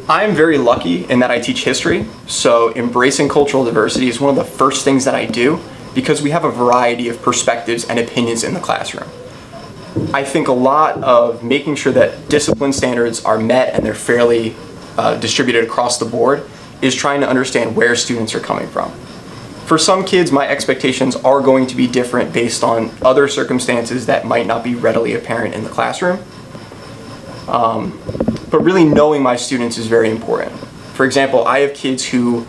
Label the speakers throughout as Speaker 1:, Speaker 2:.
Speaker 1: I'm very lucky in that I teach history, so embracing cultural diversity is one of the first things that I do because we have a variety of perspectives and opinions in the classroom. I think a lot of making sure that discipline standards are met and they're fairly distributed across the board is trying to understand where students are coming from. For some kids, my expectations are going to be different based on other circumstances that might not be readily apparent in the classroom. But really knowing my students is very important. For example, I have kids who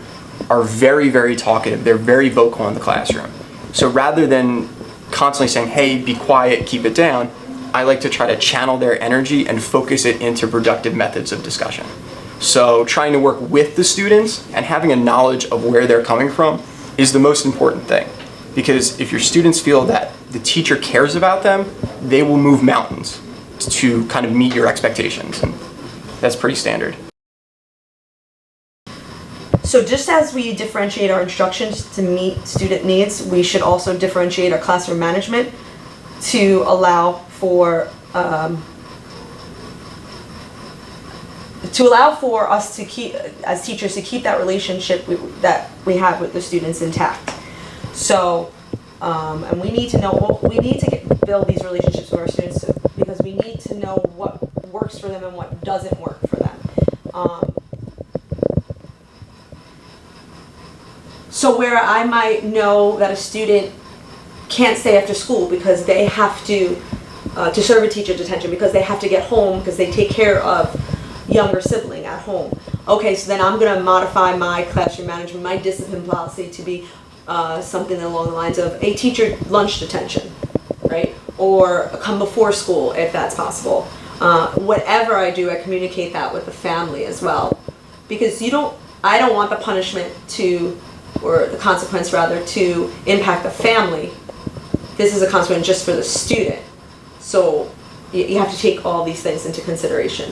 Speaker 1: are very, very talkative. They're very vocal in the classroom. So rather than constantly saying, hey, be quiet, keep it down, I like to try to channel their energy and focus it into productive methods of discussion. So trying to work with the students and having a knowledge of where they're coming from is the most important thing. Because if your students feel that the teacher cares about them, they will move mountains to kind of meet your expectations. And that's pretty standard.
Speaker 2: So just as we differentiate our instructions to meet student needs, we should also differentiate our classroom management to allow for us to keep, as teachers, to keep that relationship that we have with the students intact. So, and we need to know, we need to build these relationships with our students because we need to know what works for them and what doesn't work for them. So where I might know that a student can't stay after school because they have to serve a teacher's attention, because they have to get home, because they take care of younger sibling at home. Okay, so then I'm going to modify my classroom management, my discipline policy to be something along the lines of a teacher lunch detention, right? Or come before school if that's possible. Whatever I do, I communicate that with the family as well, because I don't want the punishment or the consequence rather, to impact the family. This is a consequence just for the student. So you have to take all these things into consideration.